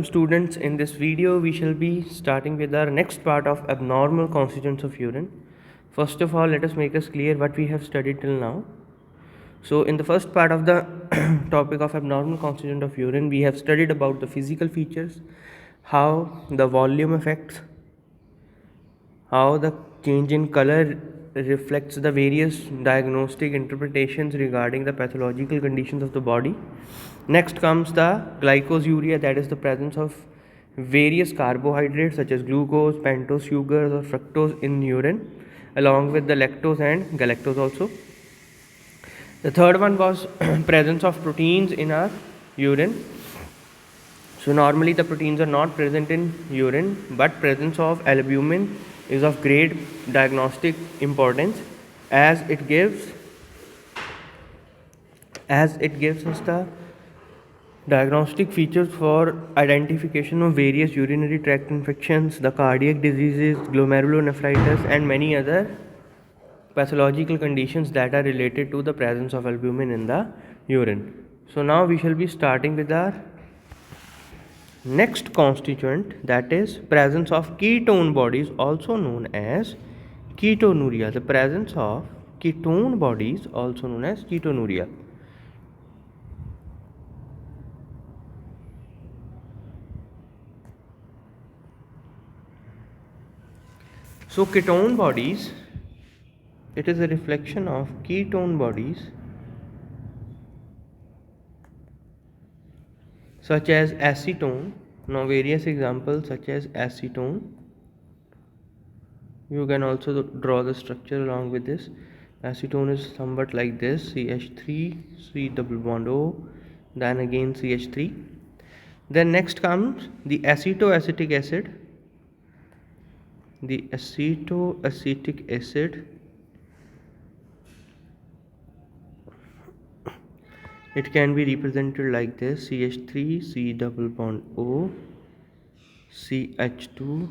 Students, in this video we shall be starting with our next part of abnormal constituents of urine. First of all, let us make us clear what we have studied till now. So in the first part of the topic of abnormal constituent of urine, we have studied about the physical features, how the volume affects, how the change in color reflects the various diagnostic interpretations regarding the pathological conditions of the body. Next comes the glycosuria, that is the presence of various carbohydrates such as glucose, pentose sugars or fructose in urine, along with the lactose and galactose also. The third one was presence of proteins in our urine. So normally the proteins are not present in urine, but presence of albumin is of great diagnostic importance as it gives us the diagnostic features for identification of various urinary tract infections, the cardiac diseases, glomerulonephritis and many other pathological conditions that are related to the presence of albumin in the urine. So now we shall be starting with our next constituent, that is presence of ketone bodies, also known as ketonuria. The presence of ketone bodies, also known as ketonuria. So ketone bodies, it is a reflection of ketone bodies such as acetone. Now various examples such as acetone. You can also draw the structure along with this. Acetone is somewhat like this: CH3, C double bond O, then again CH3. Then next comes the acetoacetic acid. The acetoacetic acid, it can be represented like this: CH3, C double bond O, CH2,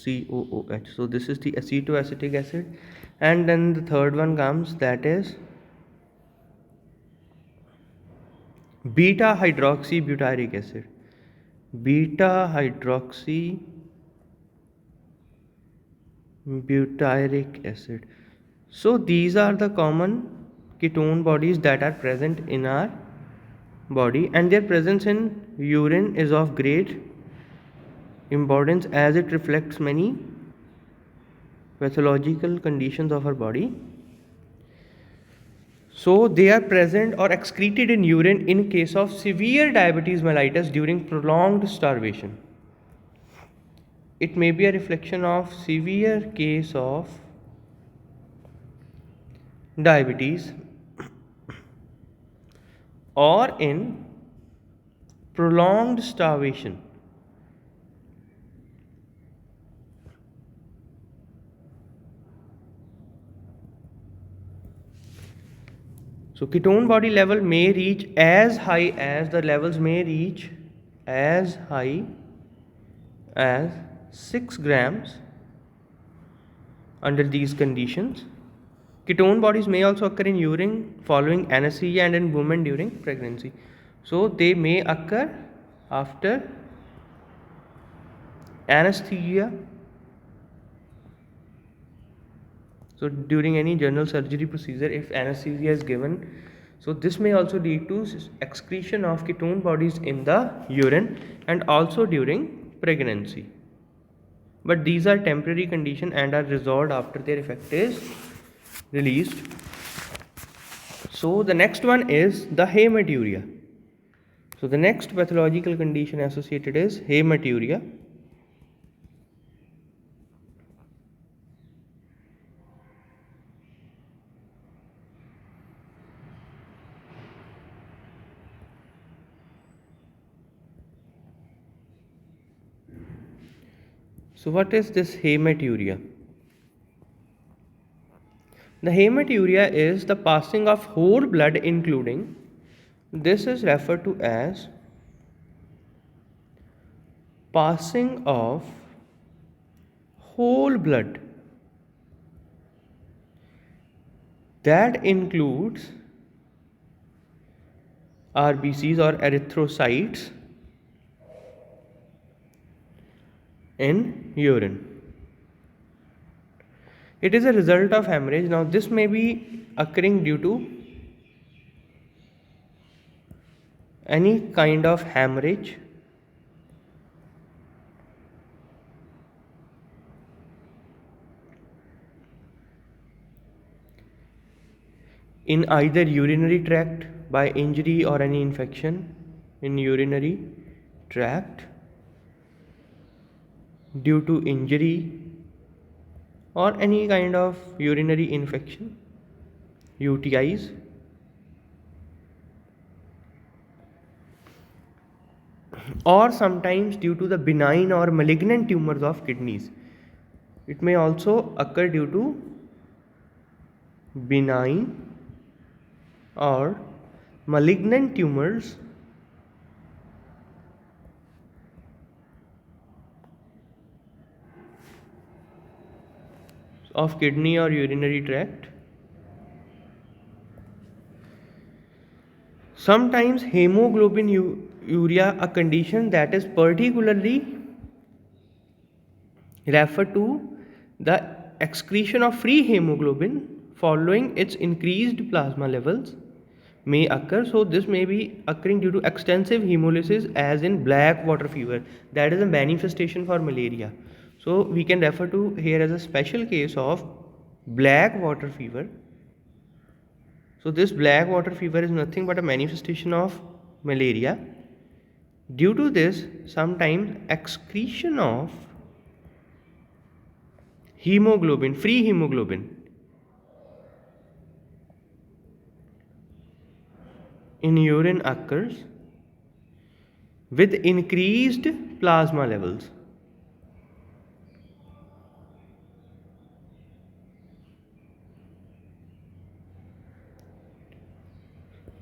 COOH. So this is the acetoacetic acid. And then the third one comes, that is beta hydroxybutyric acid. Beta hydroxybutyric acid. So these are the common ketone bodies that are present in our body, and their presence in urine is of great importance as it reflects many pathological conditions of our body. So they are present or excreted in urine in case of severe diabetes mellitus during prolonged starvation. It may be a reflection of severe case of diabetes or in prolonged starvation. So ketone body level may reach as high as 6 grams under these conditions. Ketone bodies may also occur in urine following anesthesia and in women during pregnancy. So they may occur after anesthesia. So during any general surgery procedure, if anesthesia is given, so this may also lead to excretion of ketone bodies in the urine and also during pregnancy. But these are temporary conditions and are resolved after their effect is released. So the next one is the hematuria. So the next pathological condition associated is hematuria. So what is this hematuria? The hematuria is the passing of whole blood, including, this is referred to as passing of whole blood, that includes RBCs or erythrocytes in urine. It is a result of hemorrhage. Now this may be occurring due to any kind of hemorrhage in either urinary tract by injury or any infection in urinary tract due to injury or any kind of urinary infection, UTIs, or sometimes due to the benign or malignant tumors of kidneys. It may also occur due to benign or malignant tumors of kidney or urinary tract. Sometimes hemoglobin urea, a condition that is particularly referred to the excretion of free hemoglobin following its increased plasma levels, may occur. So this may be occurring due to extensive hemolysis, as in black water fever. That is a manifestation for malaria. So we can refer to here as a special case of black water fever. So this black water fever is nothing but a manifestation of malaria. Due to this, sometimes excretion of hemoglobin, free hemoglobin, in urine occurs with increased plasma levels.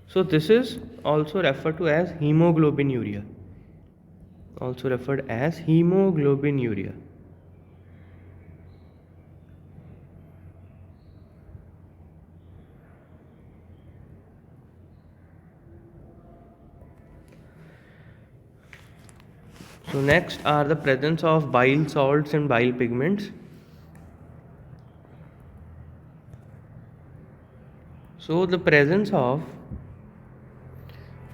So this is also referred to as hemoglobinuria. Also referred as hemoglobinuria. So next are the presence of bile salts and bile pigments. So the presence of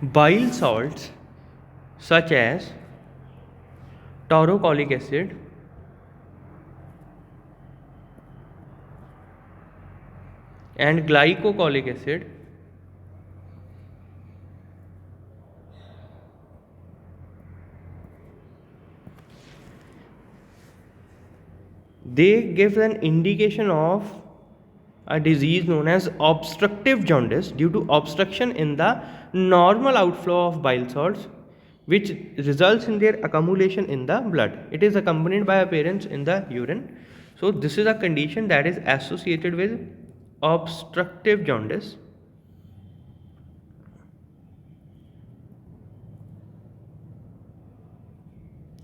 bile salts such as taurocholic acid, and glycocholic acid they give an indication of a disease known as obstructive jaundice due to obstruction in the normal outflow of bile salts, which results in their accumulation in the blood. It is accompanied by appearance in the urine. So this is a condition that is associated with obstructive jaundice.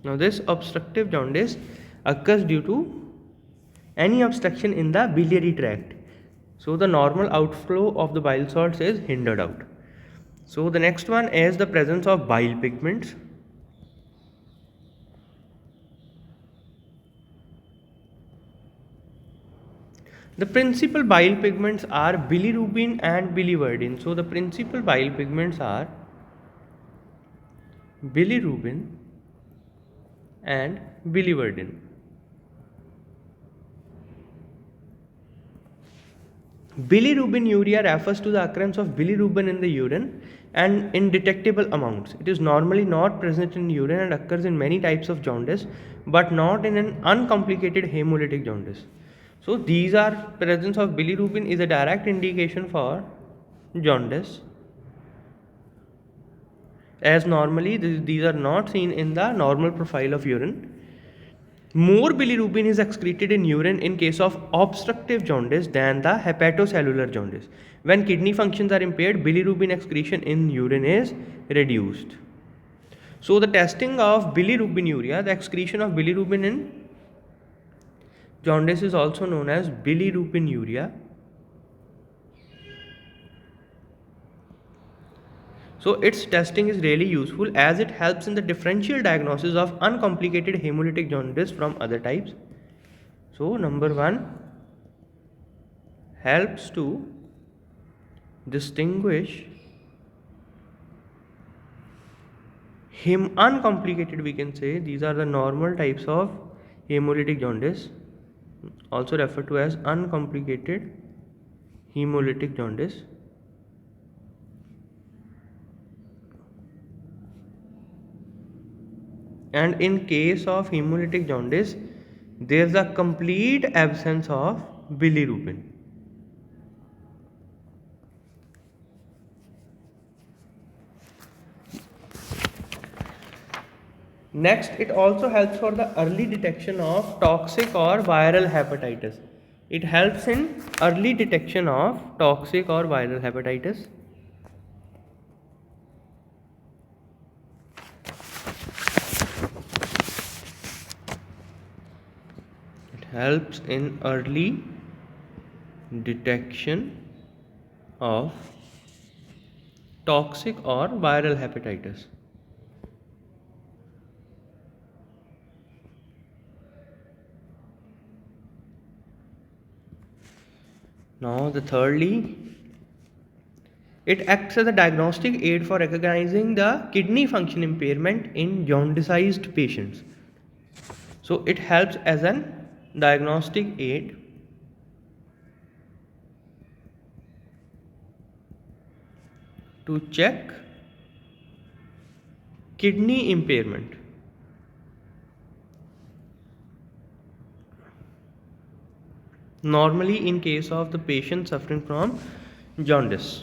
Now this obstructive jaundice occurs due to any obstruction in the biliary tract. So the normal outflow of the bile salts is hindered out. So the next one is the presence of bile pigments. The principal bile pigments are bilirubin and biliverdin. So the principal bile pigments are bilirubin and biliverdin. Bilirubinuria refers to the occurrence of bilirubin in the urine and in detectable amounts. It is normally not present in urine and occurs in many types of jaundice, but not in an uncomplicated hemolytic jaundice. So these are presence of bilirubin is a direct indication for jaundice, as normally these are not seen in the normal profile of urine. More bilirubin is excreted in urine in case of obstructive jaundice than the hepatocellular jaundice. When kidney functions are impaired, bilirubin excretion in urine is reduced. So the testing of bilirubinuria, the excretion of bilirubin in jaundice, is also known as bilirubinuria. So its testing is really useful as it helps in the differential diagnosis of uncomplicated hemolytic jaundice from other types. So number 1 helps to distinguish uncomplicated, we can say these are the normal types of hemolytic jaundice, also referred to as uncomplicated hemolytic jaundice. And in case of hemolytic jaundice, there is a complete absence of bilirubin. Next, it also helps for the early detection of toxic or viral hepatitis. It helps in early detection of toxic or viral hepatitis. It helps in early detection of toxic or viral hepatitis. Now the thirdly, it acts as a diagnostic aid for recognizing the kidney function impairment in jaundiced patients. So it helps as an diagnostic aid to check kidney impairment. Normally in case of the patient suffering from jaundice.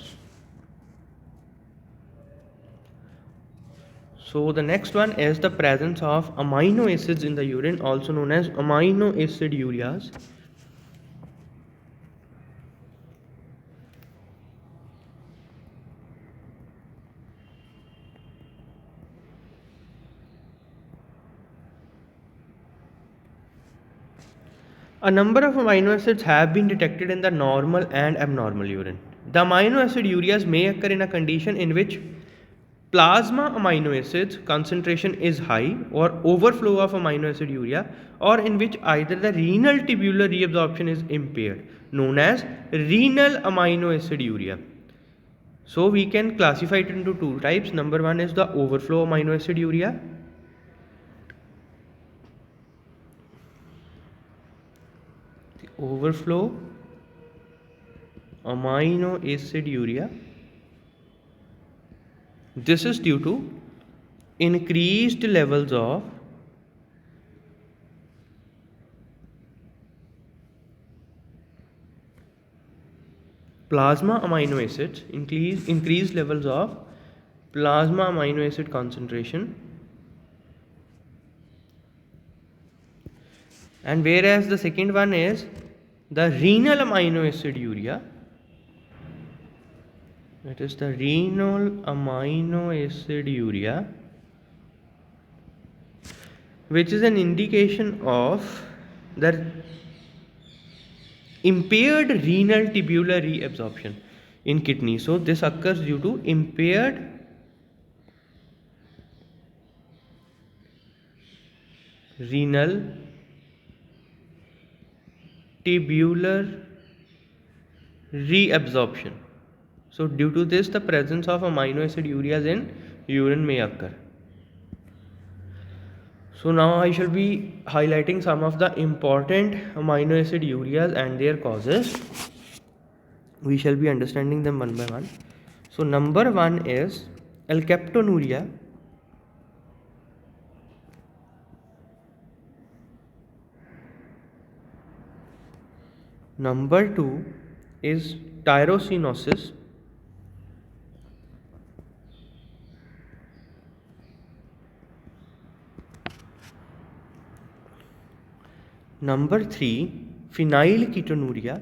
So the next one is the presence of amino acids in the urine, also known as amino acid ureas. A number of amino acids have been detected in the normal and abnormal urine. The amino acid ureas may occur in a condition in which plasma amino acids concentration is high or overflow of amino acid urea, or in which either the renal tubular reabsorption is impaired, known as renal amino acid urea. So we can classify it into two types. Number 1 is the overflow amino acid urea. Overflow amino acid urea. This is due to increased levels of plasma amino acids, increased levels of plasma amino acid concentration, and whereas the second one is the renal amino acid urea. It is the renal amino acid urea, which is an indication of the impaired renal tubular reabsorption in kidney. So this occurs due to impaired renal tubular reabsorption. So due to this, the presence of amino acid ureas in urine may occur. So now I shall be highlighting some of the important amino acid ureas and their causes. We shall be understanding them one by one. So number 1 is alkaptonuria. Number 2 is tyrosinosis. Number 3, phenylketonuria.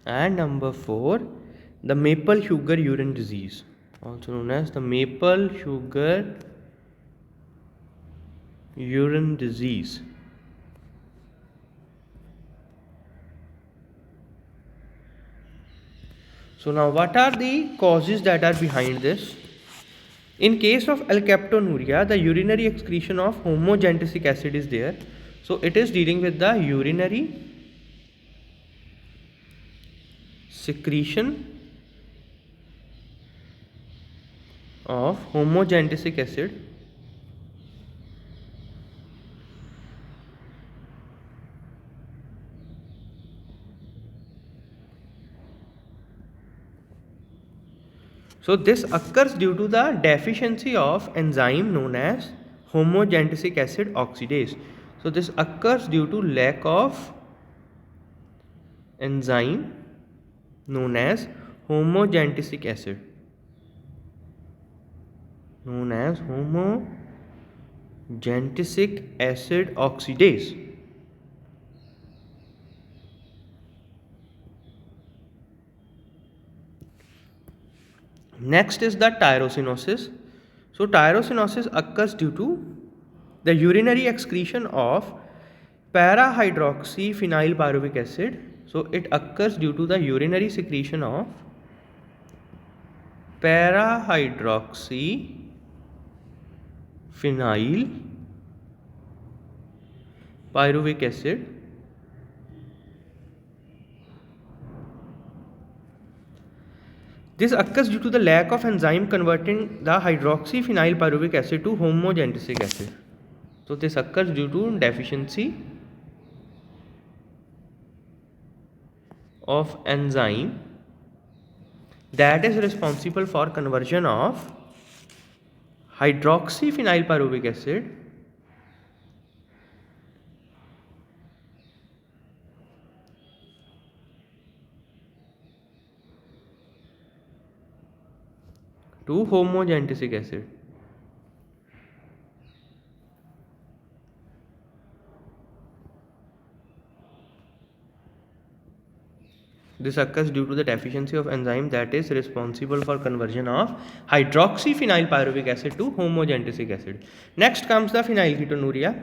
And number 4, the maple sugar urine disease, also known as the maple sugar urine disease. So now what are the causes that are behind this? In case of alkaptonuria, the urinary excretion of homogentisic acid is there. So it is dealing with the urinary secretion of homogentisic acid So this occurs due to the deficiency of enzyme known as homogentisic acid oxidase. So this occurs due to lack of enzyme known as homogentisic acid. Known as homogentisic acid oxidase. Next is the tyrosinosis. So tyrosinosis occurs due to the urinary excretion of para-hydroxyphenylpyruvic acid. So it occurs due to the urinary secretion of para-hydroxyphenylpyruvic acid. This occurs due to the lack of enzyme converting the hydroxyphenylpyruvic acid to homogentisic acid. So this occurs due to deficiency of enzyme that is responsible for conversion of hydroxyphenylpyruvic acid to homogentisic acid. This occurs due to the deficiency of enzyme that is responsible for conversion of hydroxyphenylpyruvic acid to homogentisic acid. Next comes the phenylketonuria.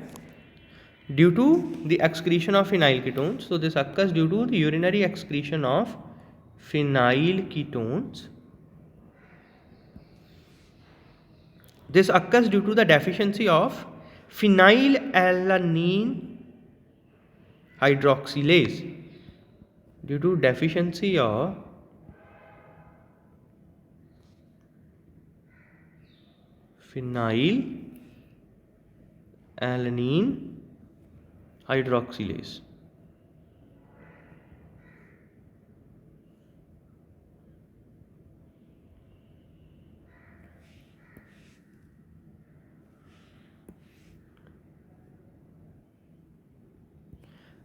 Due to the excretion of phenylketones, so this occurs due to the urinary excretion of phenylketones. This occurs due to the deficiency of phenylalanine hydroxylase. Due to deficiency of phenylalanine hydroxylase.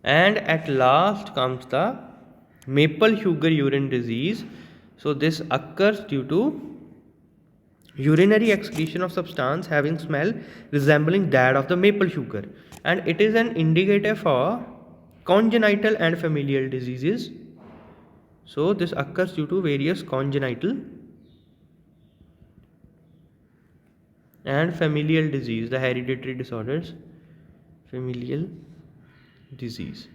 And at last comes the maple sugar urine disease. So this occurs due to urinary excretion of substance having smell resembling that of the maple sugar, and it is an indicator for congenital and familial diseases. So this occurs due to various congenital and familial disease, the hereditary disorders, familial disease.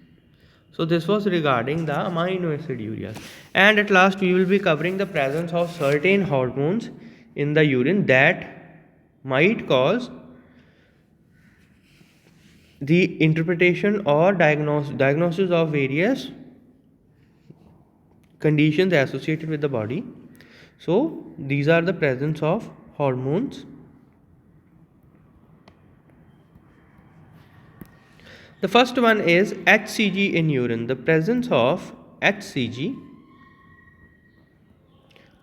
So this was regarding the amino acid ureas. And at last we will be covering the presence of certain hormones in the urine that might cause the interpretation or diagnosis of various conditions associated with the body. So these are the presence of hormones. The first one is HCG in urine. The presence of HCG,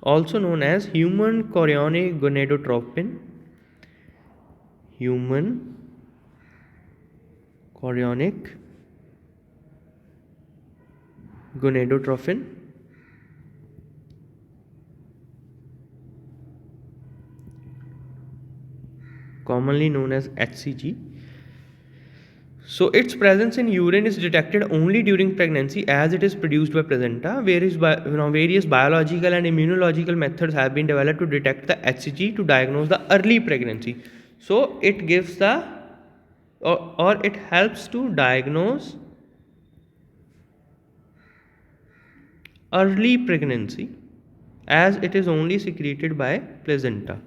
also known as human chorionic gonadotropin, human chorionic gonadotropin, commonly known as HCG. So its presence in urine is detected only during pregnancy, as it is produced by placenta. Various biological and immunological methods have been developed to detect the HCG to diagnose the early pregnancy. So it gives the or it helps to diagnose early pregnancy. as it is only secreted by placenta.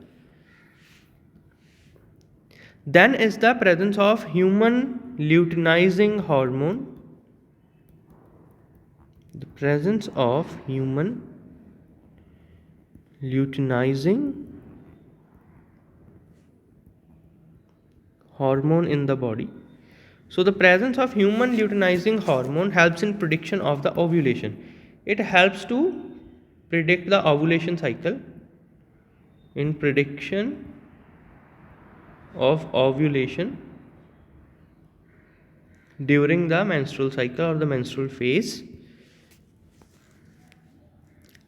Then is the presence of human luteinizing hormone. The presence of human luteinizing hormone in the body. So the presence of human luteinizing hormone helps in prediction of the ovulation. It helps to predict the ovulation cycle. In prediction of ovulation during the menstrual cycle or the menstrual phase.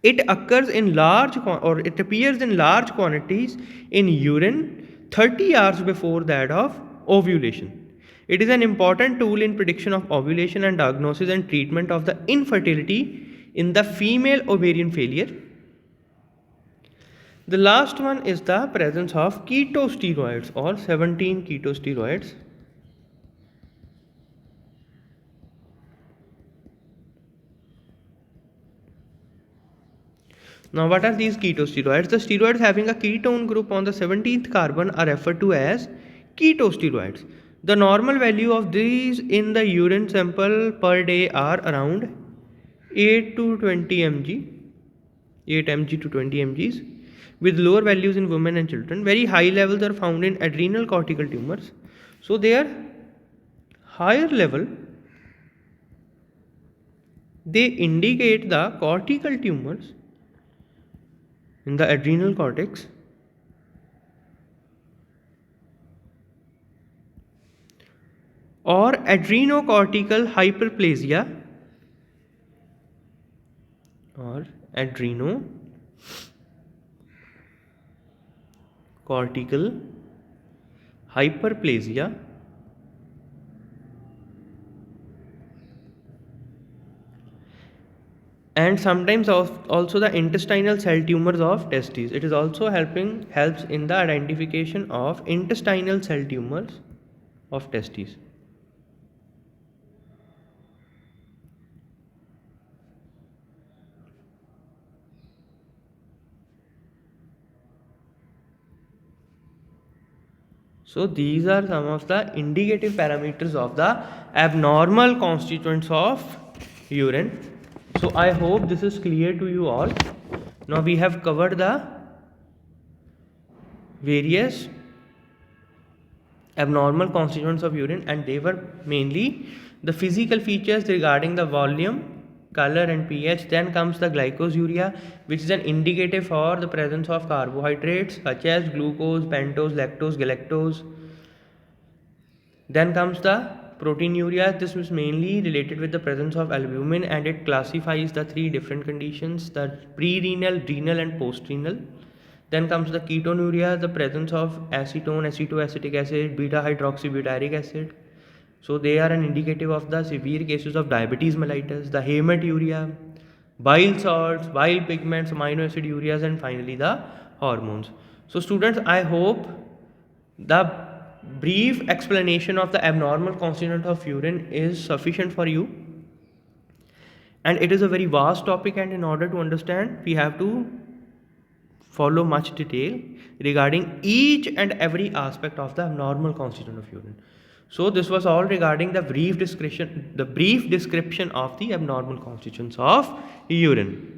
It occurs in it appears in large quantities in urine 30 hours before that of ovulation. It is an important tool in prediction of ovulation and diagnosis and treatment of the infertility in the female ovarian failure. The last one is the presence of ketosteroids or 17 ketosteroids. Now, what are these ketosteroids? The steroids having a ketone group on the 17th carbon are referred to as ketosteroids. The normal value of these in the urine sample per day are around 8 to 20 mg, 8 mg to 20 mgs, with lower values in women and children. Very high levels are found in adrenal cortical tumors. So, their higher level, they indicate the cortical tumors in the adrenal cortex or adrenocortical hyperplasia or adrenocortical hyperplasia and sometimes also the intestinal cell tumors of testes. It is also helps in the identification of intestinal cell tumors of testes. So these are some of the indicative parameters of the abnormal constituents of urine. So I hope this is clear to you all. Now we have covered the various abnormal constituents of urine, and they were mainly the physical features regarding the volume, color and pH. Then comes the glycosuria, which is an indicator for the presence of carbohydrates such as glucose, pentose, lactose, galactose. Then comes the proteinuria. This is mainly related with the presence of albumin, and it classifies the three different conditions, the pre-renal, renal and post-renal. Then comes the ketonuria, the presence of acetone, acetoacetic acid, beta hydroxybutyric acid. So they are an indicative of the severe cases of diabetes mellitus, the hematuria, bile salts, bile pigments, amino acid ureas, and finally the hormones. So students, I hope the brief explanation of the abnormal constituent of urine is sufficient for you. And it is a very vast topic, and in order to understand, we have to follow much detail regarding each and every aspect of the abnormal constituent of urine. So this was all regarding the brief description of the abnormal constituents of urine.